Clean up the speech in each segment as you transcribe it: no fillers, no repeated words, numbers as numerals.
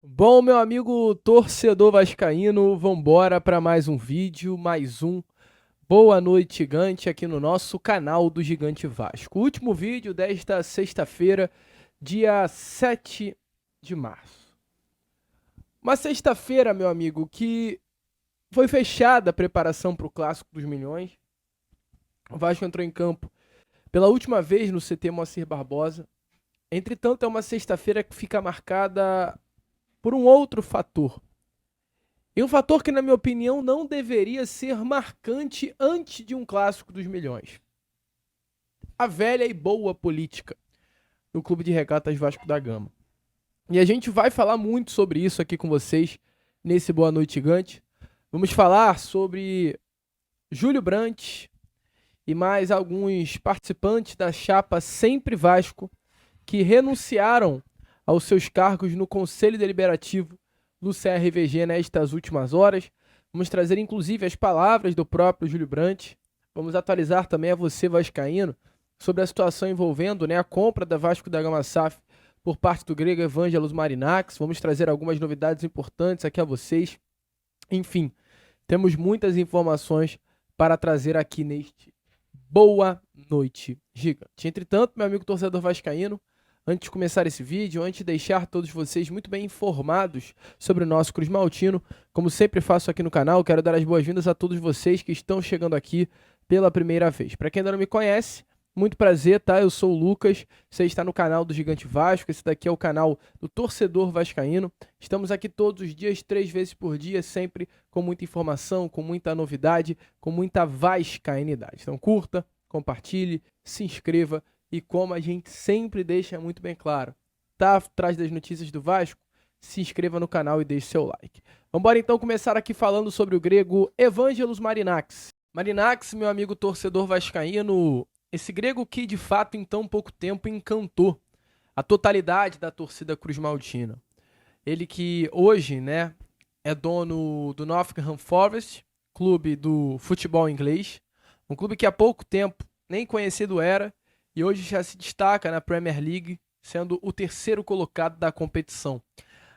Bom, meu amigo torcedor vascaíno, vambora para mais um vídeo, mais um Boa Noite Gigante aqui no nosso canal do Gigante Vasco. O último vídeo desta sexta-feira, dia 7 de março. Uma sexta-feira, meu amigo, que foi fechada a preparação para o Clássico dos Milhões. O Vasco entrou em campo pela última vez no CT Moacir Barbosa. Entretanto, é uma sexta-feira que fica marcada por um outro fator. E um fator que, na minha opinião, não deveria ser marcante antes de um Clássico dos Milhões. A velha e boa política do Clube de Regatas Vasco da Gama. E a gente vai falar muito sobre isso aqui com vocês nesse Boa Noite Gigante. Vamos falar sobre Júlio Brandt e mais alguns participantes da chapa Sempre Vasco que renunciaram aos seus cargos no Conselho Deliberativo do CRVG nestas últimas horas. Vamos trazer inclusive as palavras do próprio Júlio Brandt. Vamos atualizar também a você, vascaíno, sobre a situação envolvendo a compra da Vasco da Gama SAF por parte do grego Evangelos Marinax. Vamos trazer algumas novidades importantes aqui a vocês. Enfim, temos muitas informações para trazer aqui neste Boa Noite Gigante. Entretanto, meu amigo torcedor vascaíno, antes de começar esse vídeo, antes de deixar todos vocês muito bem informados sobre o nosso Cruz Maltino, como sempre faço aqui no canal, quero dar as boas-vindas a todos vocês que estão chegando aqui pela primeira vez. Para quem ainda não me conhece, muito prazer, tá? Eu sou o Lucas, você está no canal do Gigante Vasco, esse daqui é o canal do torcedor vascaíno. Estamos aqui todos os dias, 3 vezes por dia, sempre com muita informação, com muita novidade, com muita vascainidade. Então curta, compartilhe, se inscreva e, como a gente sempre deixa muito bem claro, tá atrás das notícias do Vasco? Se inscreva no canal e deixe seu like. Vamos então começar aqui falando sobre o grego Evangelos Marinax. Marinax, meu amigo torcedor vascaíno, esse grego que de fato em tão pouco tempo encantou a totalidade da torcida Cruz Maltina. Ele que hoje, é dono do Nottingham Forest, clube do futebol inglês, um clube que há pouco tempo nem conhecido era e hoje já se destaca na Premier League, sendo o terceiro colocado da competição.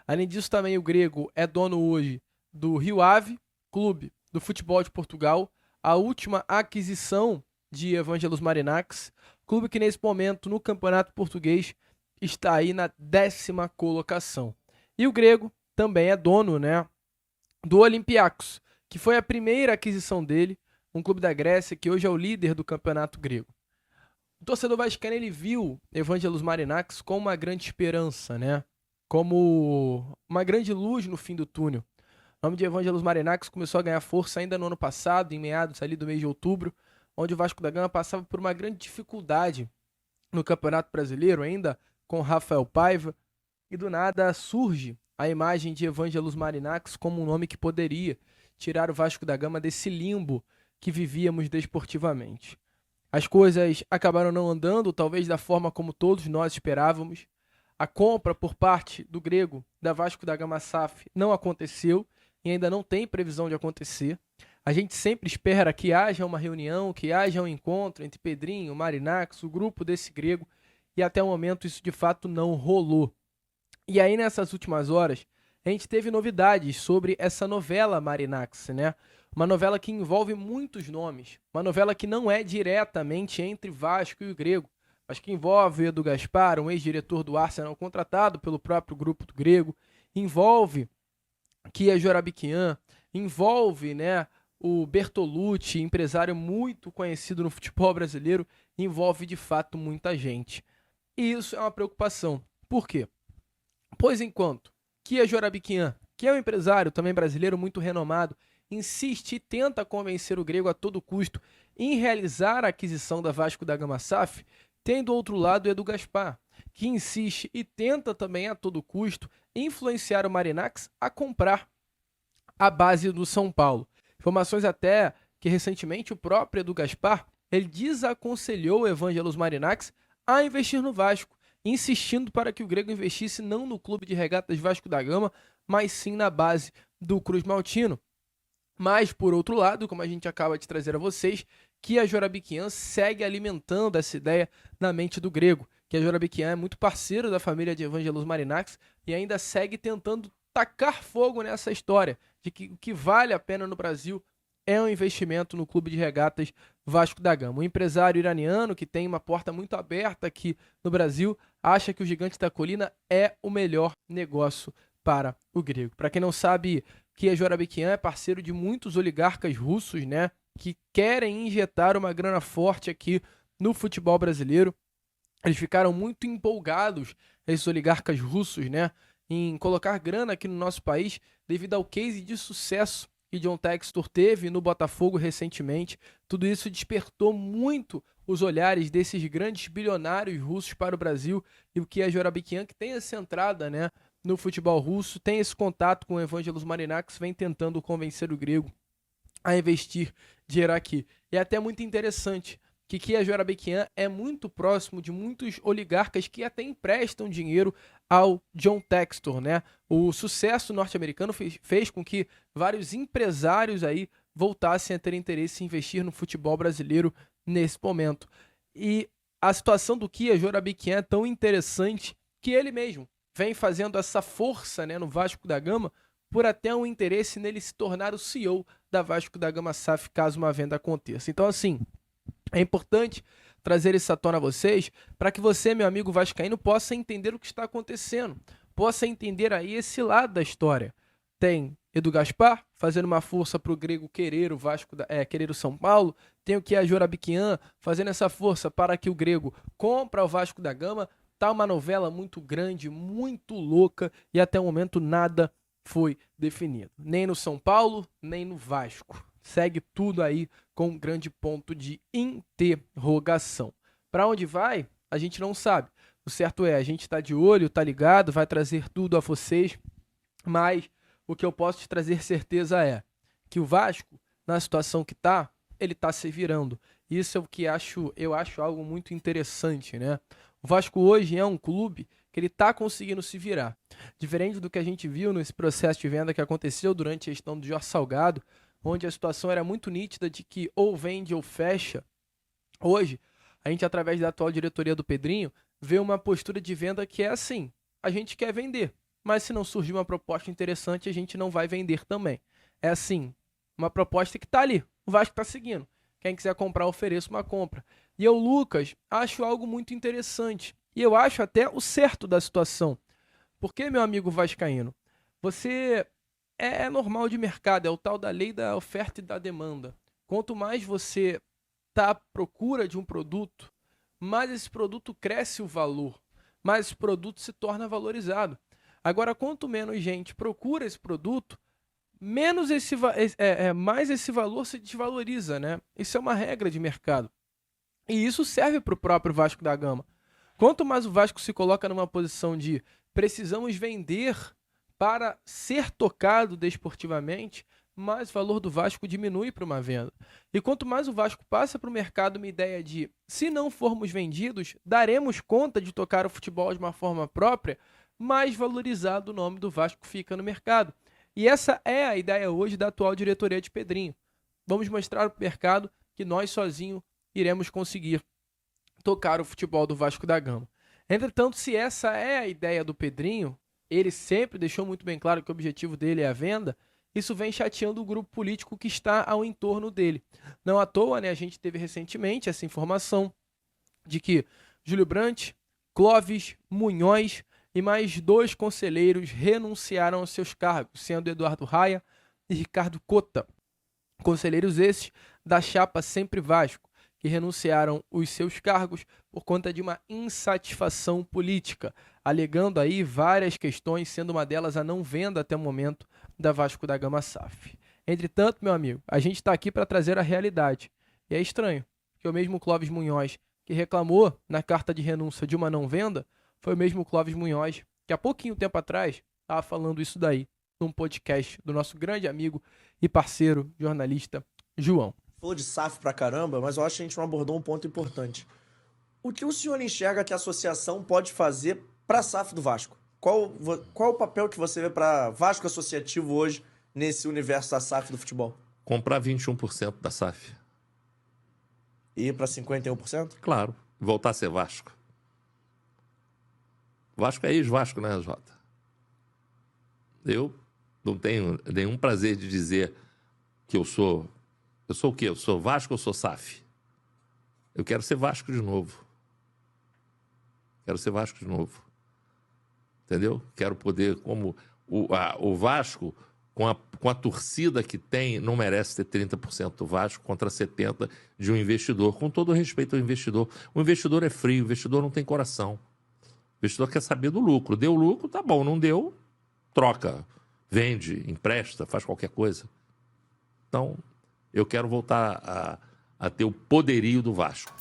Além disso, também o grego é dono hoje do Rio Ave, clube do futebol de Portugal, a última aquisição de Evangelos Marinax, clube que nesse momento no Campeonato Português está aí na 10ª colocação. E o grego também é dono, do Olympiacos, que foi a primeira aquisição dele, um clube da Grécia que hoje é o líder do campeonato grego. O torcedor vascaíno ele viu Evangelos Marinax como uma grande esperança, como uma grande luz no fim do túnel. O nome de Evangelos Marinax começou a ganhar força ainda no ano passado, em meados ali do mês de outubro, onde o Vasco da Gama passava por uma grande dificuldade no Campeonato Brasileiro, ainda com Rafael Paiva, e do nada surge a imagem de Evangelos Marinax como um nome que poderia tirar o Vasco da Gama desse limbo que vivíamos desportivamente. As coisas acabaram não andando, talvez da forma como todos nós esperávamos. A compra por parte do grego da Vasco da Gama SAF não aconteceu e ainda não tem previsão de acontecer. A gente sempre espera que haja uma reunião, que haja um encontro entre Pedrinho, Marinax, o grupo desse grego, e até o momento isso de fato não rolou. E aí nessas últimas horas, a gente teve novidades sobre essa novela Marinax, Uma novela que envolve muitos nomes, uma novela que não é diretamente entre Vasco e o grego, mas que envolve o Edu Gaspar, um ex-diretor do Arsenal contratado pelo próprio grupo do grego, envolve Kia Jorabiquian, envolve, o Bertolucci, empresário muito conhecido no futebol brasileiro, envolve de fato muita gente. E isso é uma preocupação. Por quê? Pois enquanto Kia Jorabiquian, que é um empresário também brasileiro muito renomado, insiste e tenta convencer o grego a todo custo em realizar a aquisição da Vasco da Gama SAF, tem do outro lado o Edu Gaspar, que insiste e tenta também a todo custo influenciar o Marinax a comprar a base do São Paulo. Informações até que recentemente o próprio Edu Gaspar ele desaconselhou o Evangelos Marinax a investir no Vasco, insistindo para que o grego investisse não no clube de regatas Vasco da Gama, mas sim na base do Cruz Maltino. Mas, por outro lado, como a gente acaba de trazer a vocês, que a Jorabiquian segue alimentando essa ideia na mente do grego, que a Jurabiquim é muito parceiro da família de Evangelos Marinax e ainda segue tentando tacar fogo nessa história de que o que vale a pena no Brasil é um investimento no Clube de Regatas Vasco da Gama. O empresário iraniano, que tem uma porta muito aberta aqui no Brasil, acha que o Gigante da Colina é o melhor negócio para o grego. Para quem não sabe, que a Jurabiquim é parceiro de muitos oligarcas russos, né, que querem injetar uma grana forte aqui no futebol brasileiro. Eles ficaram muito empolgados, esses oligarcas russos, né, em colocar grana aqui no nosso país devido ao case de sucesso que John Textor teve no Botafogo recentemente. Tudo isso despertou muito os olhares desses grandes bilionários russos para o Brasil e o que a Jurabiquim, que tem essa entrada, né, no futebol russo, tem esse contato com o Evangelos Marinax, vem tentando convencer o grego a investir dinheiro aqui. E é até muito interessante que a Jurabiquim é muito próximo de muitos oligarcas que até emprestam dinheiro ao John Textor, né? O sucesso norte-americano fez com que vários empresários aí voltassem a ter interesse em investir no futebol brasileiro nesse momento. E a situação do Kia Jurabiquim é tão interessante que ele mesmo vem fazendo essa força, né, no Vasco da Gama por até um interesse nele se tornar o CEO da Vasco da Gama SAF caso uma venda aconteça. Então, assim, é importante trazer isso à tona a vocês para que você, meu amigo vascaíno, possa entender o que está acontecendo, possa entender aí esse lado da história. Tem Edu Gaspar fazendo uma força para o grego querer o Vasco, querer o São Paulo. Tem o que a Jurabiquim fazendo essa força para que o grego compra o Vasco da Gama. Tá uma novela muito grande, muito louca e até o momento nada foi definido. Nem no São Paulo, nem no Vasco. Segue tudo aí com um grande ponto de interrogação. Para onde vai? A gente não sabe. O certo é, a gente está de olho, tá ligado, vai trazer tudo a vocês, mas o que eu posso te trazer certeza é que o Vasco, na situação que tá, ele tá se virando. Isso é o que eu acho algo muito interessante, né? O Vasco hoje é um clube que ele tá conseguindo se virar. Diferente do que a gente viu nesse processo de venda que aconteceu durante a gestão do Jorge Salgado, onde a situação era muito nítida de que ou vende ou fecha. Hoje, a gente, através da atual diretoria do Pedrinho, vê uma postura de venda que é assim, a gente quer vender, mas se não surgir uma proposta interessante, a gente não vai vender também. É assim, uma proposta que tá ali, o Vasco tá seguindo. Quem quiser comprar, ofereça uma compra. E eu, Lucas, acho algo muito interessante. E eu acho até o certo da situação. Porque, meu amigo vascaíno, você é normal de mercado, é o tal da lei da oferta e da demanda. Quanto mais você está à procura de um produto, mais esse produto cresce o valor, mais esse produto se torna valorizado. Agora, quanto menos gente procura esse produto, menos mais esse valor se desvaloriza, né? Isso é uma regra de mercado. E isso serve para o próprio Vasco da Gama. Quanto mais o Vasco se coloca numa posição de precisamos vender para ser tocado desportivamente, mais o valor do Vasco diminui para uma venda. E quanto mais o Vasco passa para o mercado uma ideia de, se não formos vendidos, daremos conta de tocar o futebol de uma forma própria, mais valorizado o nome do Vasco fica no mercado. E essa é a ideia hoje da atual diretoria de Pedrinho. Vamos mostrar para o mercado que nós sozinhos iremos conseguir tocar o futebol do Vasco da Gama. Entretanto, se essa é a ideia do Pedrinho, ele sempre deixou muito bem claro que o objetivo dele é a venda, isso vem chateando o grupo político que está ao entorno dele. Não à toa, né, a gente teve recentemente essa informação de que Júlio Brandt, Clóvis, Munhoz e mais 2 conselheiros renunciaram aos seus cargos, sendo Eduardo Raia e Ricardo Cota, conselheiros esses da chapa Sempre Vasco, que renunciaram os seus cargos por conta de uma insatisfação política, alegando aí várias questões, sendo uma delas a não venda até o momento da Vasco da Gama SAF. Entretanto, meu amigo, a gente está aqui para trazer a realidade. E é estranho que o mesmo Clóvis Munhoz, que reclamou na carta de renúncia de uma não venda, foi o mesmo Clóvis Munhoz que há pouquinho tempo atrás estava falando isso daí num podcast do nosso grande amigo e parceiro jornalista João. Falou de SAF pra caramba, mas eu acho que a gente não abordou um ponto importante. O que o senhor enxerga que a associação pode fazer para a SAF do Vasco? Qual o papel que você vê para Vasco Associativo hoje nesse universo da SAF do futebol? Comprar 21% da SAF. E ir para 51%? Claro, voltar a ser Vasco. Vasco é ex-Vasco, né, Jota? Eu não tenho nenhum prazer de dizer que eu sou... Eu sou o quê? Eu sou Vasco ou sou SAF? Eu quero ser Vasco de novo. Quero ser Vasco de novo. Entendeu? Quero poder, como o Vasco, com a torcida que tem, não merece ter 30% do Vasco contra 70% de um investidor. Com todo o respeito ao investidor. O investidor é frio, o investidor não tem coração. O investidor quer saber do lucro. Deu lucro, tá bom. Não deu, troca, vende, empresta, faz qualquer coisa. Então, eu quero voltar a ter o poderio do Vasco.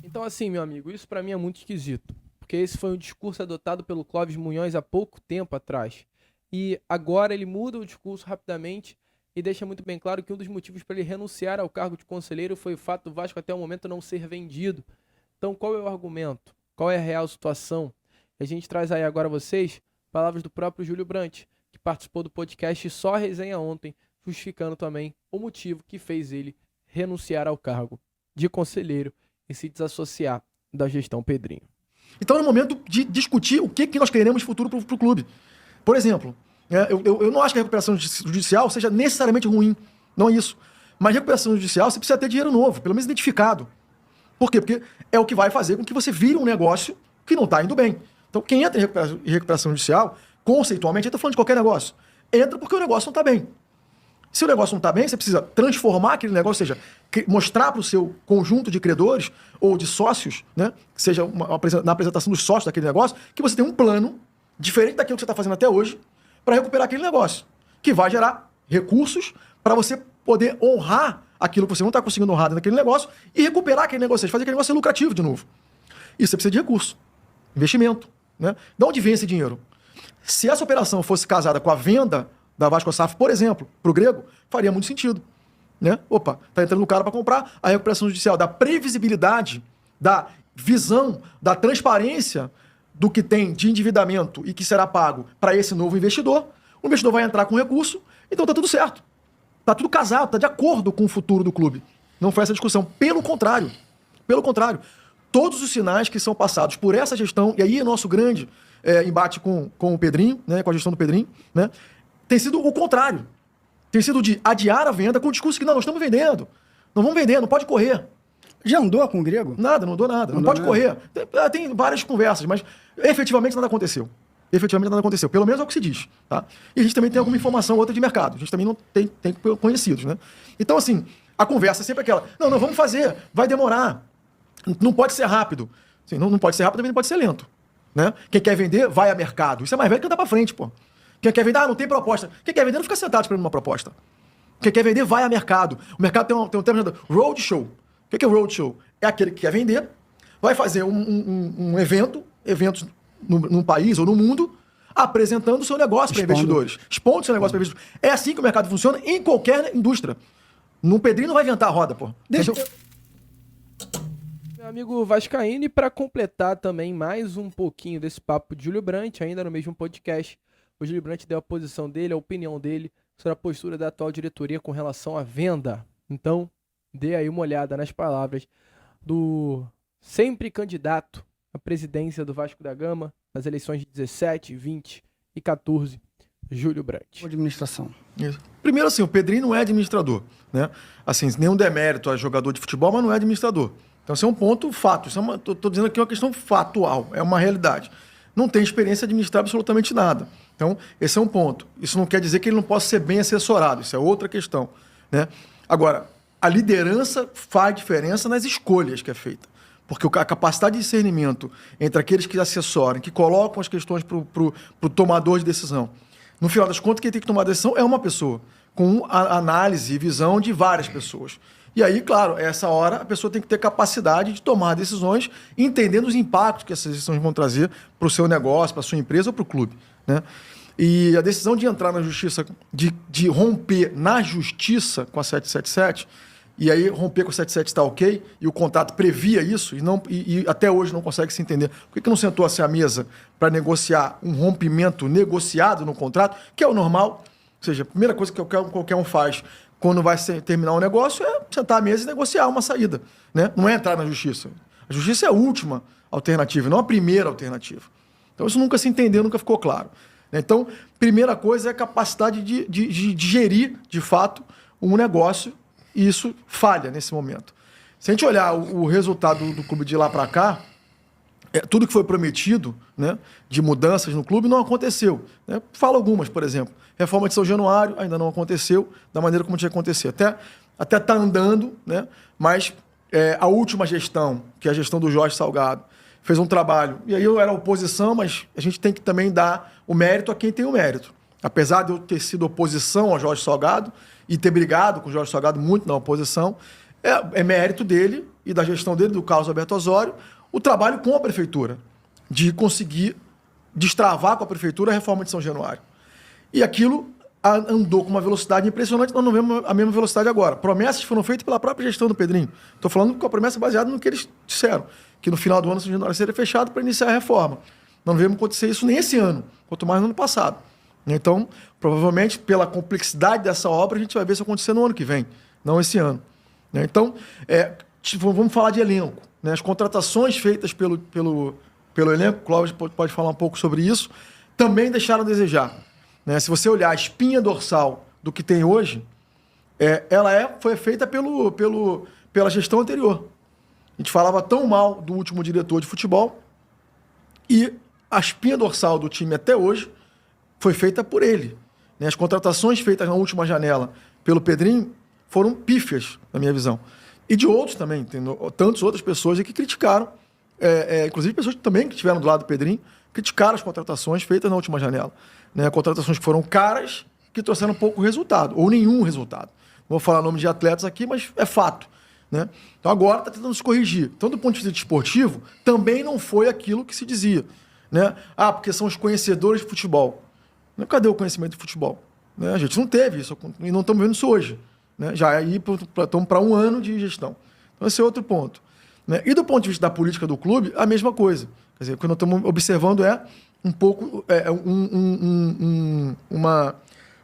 Então, assim, meu amigo, isso pra mim é muito esquisito. Porque esse foi um discurso adotado pelo Clóvis Munhoz há pouco tempo atrás. E agora ele muda o discurso rapidamente e deixa muito bem claro que um dos motivos para ele renunciar ao cargo de conselheiro foi o fato do Vasco até o momento não ser vendido. Então, qual é o argumento? Qual é a real situação? A gente traz aí agora a vocês palavras do próprio Júlio Brandt, que participou do podcast Só Resenha ontem, justificando também o motivo que fez ele renunciar ao cargo de conselheiro e se desassociar da gestão Pedrinho. Então é o momento de discutir o que nós queremos de futuro para o clube. Por exemplo, eu não acho que a recuperação judicial seja necessariamente ruim, não é isso. Mas recuperação judicial você precisa ter dinheiro novo, pelo menos identificado. Por quê? Porque é o que vai fazer com que você vire um negócio que não está indo bem. Então quem entra em recuperação judicial, conceitualmente, entra falando de qualquer negócio. Entra porque o negócio não está bem. Se o negócio não está bem, você precisa transformar aquele negócio, ou seja, mostrar para o seu conjunto de credores ou de sócios, né, que seja na apresentação dos sócios daquele negócio, que você tem um plano diferente daquilo que você está fazendo até hoje para recuperar aquele negócio, que vai gerar recursos para você poder honrar aquilo que você não está conseguindo honrar naquele negócio e recuperar aquele negócio, ou seja, fazer aquele negócio ser lucrativo de novo. Isso você precisa de recurso, investimento. Né? De onde vem esse dinheiro? Se essa operação fosse casada com a venda da Vasco SAF, por exemplo, para o Grego, faria muito sentido. Né? Opa, está entrando o cara para comprar, a recuperação judicial da previsibilidade, da visão, da transparência do que tem de endividamento e que será pago para esse novo investidor. O investidor vai entrar com recurso, então está tudo certo. Está tudo casado, está de acordo com o futuro do clube. Não foi essa discussão. Pelo contrário, todos os sinais que são passados por essa gestão, e aí é nosso grande embate com o Pedrinho, né, com a gestão do Pedrinho, né, tem sido o contrário. Tem sido de adiar a venda com o discurso que não, nós estamos vendendo. Não vamos vender, não pode correr. Já andou com o Grego? Nada, não andou nada. Não pode correr. Tem várias conversas, mas efetivamente nada aconteceu. Pelo menos é o que se diz. Tá? E a gente também tem alguma informação outra de mercado. A gente também não tem conhecidos. Né? Então, assim, a conversa é sempre aquela. Não, vamos fazer. Vai demorar. Não pode ser rápido. Assim, não pode ser rápido, também não pode ser lento. Né? Quem quer vender, vai a mercado. Isso é mais velho que andar pra frente, pô. Quem quer vender, não tem proposta. Quem quer vender, não fica sentado esperando uma proposta. Quem quer vender, vai a mercado. O mercado tem um termo chamado roadshow. O que é roadshow? É aquele que quer vender, vai fazer eventos num país ou no mundo, apresentando o seu negócio para investidores. Expondo o seu negócio para investidores. É assim que o mercado funciona em qualquer indústria. No Pedrinho não vai inventar a roda, pô. Meu amigo vascaíno, e para completar também mais um pouquinho desse papo de Júlio Brandt, ainda no mesmo podcast, o Júlio Brandt deu a posição dele, a opinião dele sobre a postura da atual diretoria com relação à venda. Então, dê aí uma olhada nas palavras do sempre candidato à presidência do Vasco da Gama nas eleições de 17, 20 e 14, Júlio Brandt. Administração. Isso. Primeiro, assim, o Pedrinho não é administrador. Né? Assim, nenhum demérito a jogador de futebol, mas não é administrador. Então, isso é um ponto fato. Estou dizendo aqui uma questão factual, é uma realidade. Não tem experiência de administrar absolutamente nada. Então, esse é um ponto. Isso não quer dizer que ele não possa ser bem assessorado. Isso é outra questão. Né? Agora, a liderança faz diferença nas escolhas que é feita. Porque a capacidade de discernimento entre aqueles que assessoram, que colocam as questões para o tomador de decisão, no final das contas, quem tem que tomar a decisão é uma pessoa, com a análise e visão de várias pessoas. E aí, claro, essa hora a pessoa tem que ter capacidade de tomar decisões, entendendo os impactos que essas decisões vão trazer para o seu negócio, para a sua empresa ou para o clube. Né? E a decisão de entrar na justiça, de romper na justiça com a 777, e aí romper com a 77 está ok, e o contrato previa isso, e até hoje não consegue se entender. Por que não sentou-se à mesa para negociar um rompimento negociado no contrato, que é o normal? Ou seja, a primeira coisa que qualquer um faz quando vai terminar um negócio é sentar à mesa e negociar uma saída. Né? Não é entrar na justiça. A justiça é a última alternativa, não a primeira alternativa. Então isso nunca se entendeu, nunca ficou claro. Então, primeira coisa é a capacidade de gerir, de fato, um negócio, e isso falha nesse momento. Se a gente olhar o resultado do clube de lá para cá, tudo que foi prometido, né, de mudanças no clube não aconteceu. Né? Fala algumas, por exemplo. Reforma de São Januário ainda não aconteceu da maneira como tinha que acontecer. Até está andando, né, mas a última gestão, que é a gestão do Jorge Salgado, fez um trabalho. E aí eu era oposição, mas a gente tem que também dar o mérito a quem tem o mérito. Apesar de eu ter sido oposição ao Jorge Salgado e ter brigado com o Jorge Salgado muito na oposição, é mérito dele e da gestão dele, do Carlos Alberto Osório, o trabalho com a prefeitura, de conseguir destravar com a prefeitura a reforma de São Januário. E aquilo andou com uma velocidade impressionante, nós não vemos a mesma velocidade agora. Promessas foram feitas pela própria gestão do Pedrinho. Estou falando com a promessa baseada no que eles disseram, que no final do ano São Januário seria fechado para iniciar a reforma. Nós não vemos acontecer isso nem esse ano, quanto mais no ano passado. Então, provavelmente, pela complexidade dessa obra, a gente vai ver isso acontecer no ano que vem, não esse ano. Então, vamos falar de elenco. Né? As contratações feitas pelo elenco, o Clóvis pode falar um pouco sobre isso, também deixaram a desejar. Né? Se você olhar a espinha dorsal do que tem hoje, ela foi feita pela gestão anterior. A gente falava tão mal do último diretor de futebol e a espinha dorsal do time até hoje foi feita por ele. Né? As contratações feitas na última janela pelo Pedrinho foram pífias, na minha visão. E de outros também, tem tantas outras pessoas que criticaram, inclusive pessoas também que estiveram do lado do Pedrinho, criticaram as contratações feitas na última janela. Né? Contratações que foram caras, que trouxeram pouco resultado, ou nenhum resultado. Não vou falar nome de atletas aqui, mas é fato. Né? Então agora está tentando se corrigir. Então, do ponto de vista desportivo, também não foi aquilo que se dizia. Né? Porque são os conhecedores de futebol. Cadê o conhecimento de futebol? Né? A gente não teve isso, e não estamos vendo isso hoje. Né? Já estamos para um ano de gestão. Então esse é outro ponto. Né? E do ponto de vista da política do clube, a mesma coisa. Quer dizer, o que nós estamos observando um pouco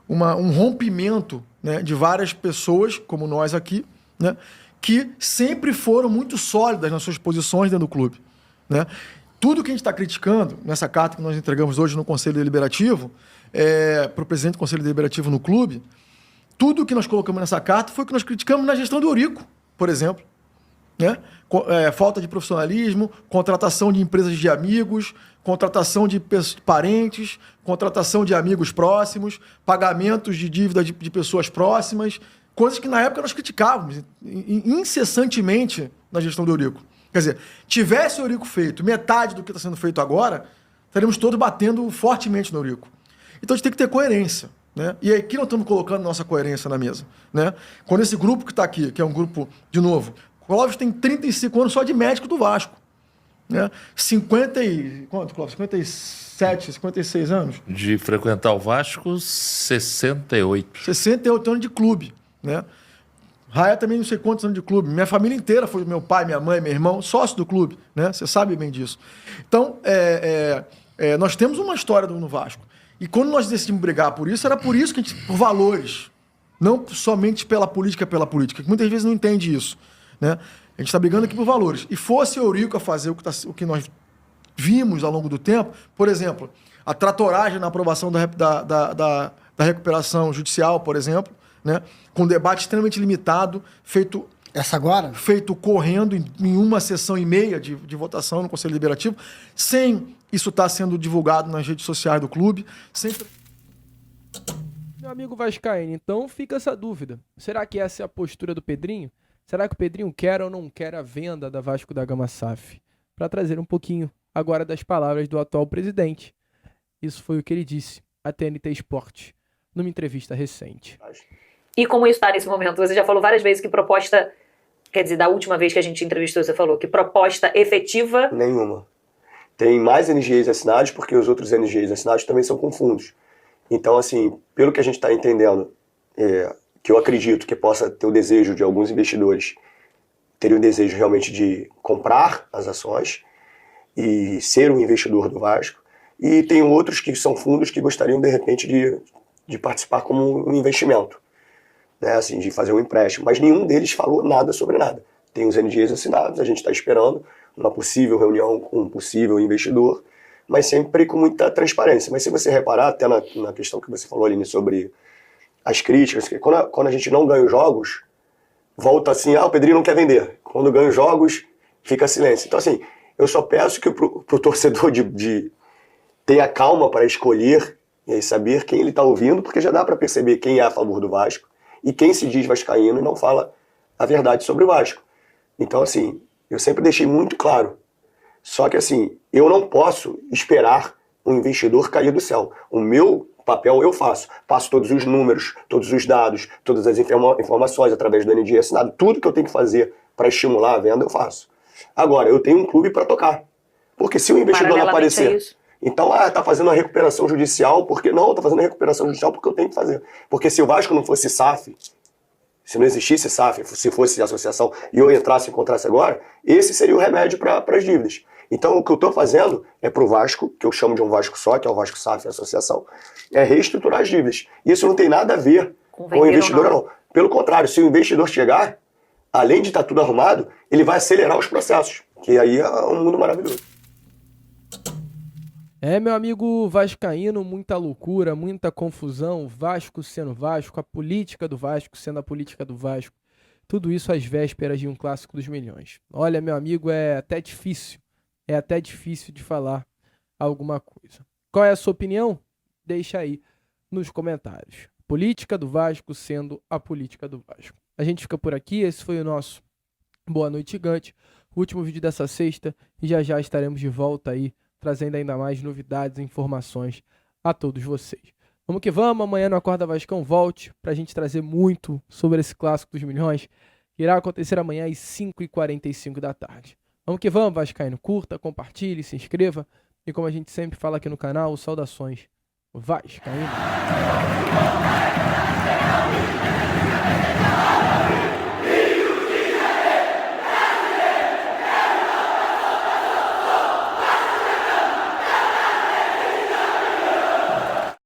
um rompimento, né, de várias pessoas, como nós aqui, né, que sempre foram muito sólidas nas suas posições dentro do clube. Né? Tudo que a gente está criticando nessa carta que nós entregamos hoje no Conselho Deliberativo, para o presidente do Conselho Deliberativo no clube, tudo que nós colocamos nessa carta foi o que nós criticamos na gestão do Eurico, por exemplo. Né? Falta de profissionalismo, contratação de empresas de amigos, contratação de parentes, contratação de amigos próximos, pagamentos de dívida de pessoas próximas, coisas que na época nós criticávamos incessantemente na gestão do Eurico. Quer dizer, tivesse o Eurico feito metade do que está sendo feito agora, estaríamos todos batendo fortemente no Eurico. Então a gente tem que ter coerência. Né? E aqui nós estamos colocando nossa coerência na mesa. Né? Quando esse grupo que está aqui, que é um grupo, de novo, o Clóvis tem 35 anos só de médico do Vasco. Né? 57, 56 anos? De frequentar o Vasco, 68. 68 anos de clube. Né? Raia também não sei quantos anos de clube. Minha família inteira foi meu pai, minha mãe, meu irmão, sócio do clube. Né? Você sabe bem disso. Então, nós temos uma história no Vasco. E quando nós decidimos brigar por isso, era por isso que a gente, por valores, não somente pela política, que muitas vezes não entende isso. Né? A gente está brigando aqui por valores. E fosse o Eurico a fazer o que nós vimos ao longo do tempo, por exemplo, a tratoragem na aprovação da recuperação judicial, por exemplo, né? Com um debate extremamente limitado, feito... Essa agora? Feito correndo em uma sessão e meia de votação no Conselho Deliberativo, sem isso estar sendo divulgado nas redes sociais do clube. Meu amigo vascaíno, então fica essa dúvida. Será que essa é a postura do Pedrinho? Será que o Pedrinho quer ou não quer a venda da Vasco da Gama SAF? Para trazer um pouquinho agora das palavras do atual presidente. Isso foi o que ele disse à TNT Esporte, numa entrevista recente. E como isso está nesse momento? Você já falou várias vezes que proposta... Quer dizer, da última vez que a gente entrevistou, você falou que proposta efetiva... Nenhuma. Tem mais NGs assinados porque os outros NGs assinados também são com fundos. Então, assim, pelo que a gente está entendendo, que eu acredito que possa ter o desejo de alguns investidores terem o desejo realmente de comprar as ações e ser um investidor do Vasco. E tem outros que são fundos que gostariam, de repente, de participar como um investimento. Né, assim, de fazer um empréstimo, mas nenhum deles falou nada sobre nada. tem os NDAs assinados, a gente está esperando uma possível reunião com um possível investidor, mas sempre com muita transparência. Mas se você reparar, até na questão que você falou, Aline, sobre as críticas, que quando a gente não ganha os jogos, volta assim, o Pedrinho não quer vender. Quando ganha os jogos, fica silêncio. Então, assim, eu só peço que pro torcedor tenha calma para escolher e saber quem ele está ouvindo, porque já dá para perceber quem é a favor do Vasco e quem se diz vascaíno e não fala a verdade sobre o Vasco. Então, assim, eu sempre deixei muito claro. Só que, assim, eu não posso esperar um investidor cair do céu. O meu papel eu faço. Passo todos os números, todos os dados, todas as informações através do NDA assinado. Tudo que eu tenho que fazer para estimular a venda, eu faço. Agora, eu tenho um clube para tocar. Porque se o investidor não aparecer... Então, tá fazendo a recuperação judicial, porque... Não, tá fazendo a recuperação judicial porque eu tenho que fazer. Porque se o Vasco não fosse SAF, se não existisse SAF, se fosse associação e eu entrasse e encontrasse agora, esse seria o remédio para as dívidas. Então, o que eu estou fazendo é pro Vasco, que eu chamo de um Vasco só, que é o Vasco SAF, a associação, é reestruturar as dívidas. Isso não tem nada a ver com o investidor, não. Pelo contrário, se o investidor chegar, além de estar tudo arrumado, ele vai acelerar os processos, que aí é um mundo maravilhoso. Meu amigo vascaíno, muita loucura, muita confusão, Vasco sendo Vasco, a política do Vasco sendo a política do Vasco, tudo isso às vésperas de um clássico dos milhões. Olha, meu amigo, é até difícil de falar alguma coisa. Qual é a sua opinião? Deixa aí nos comentários. Política do Vasco sendo a política do Vasco. A gente fica por aqui, esse foi o nosso Boa Noite Gigante, o último vídeo dessa sexta, e já estaremos de volta aí, trazendo ainda mais novidades e informações a todos vocês. Vamos que vamos, amanhã no Acorda Vascão volte para a gente trazer muito sobre esse clássico dos milhões, que irá acontecer amanhã às 5h45 da tarde. Vamos que vamos, vascaíno, curta, compartilhe, se inscreva, e como a gente sempre fala aqui no canal, saudações vascaíno.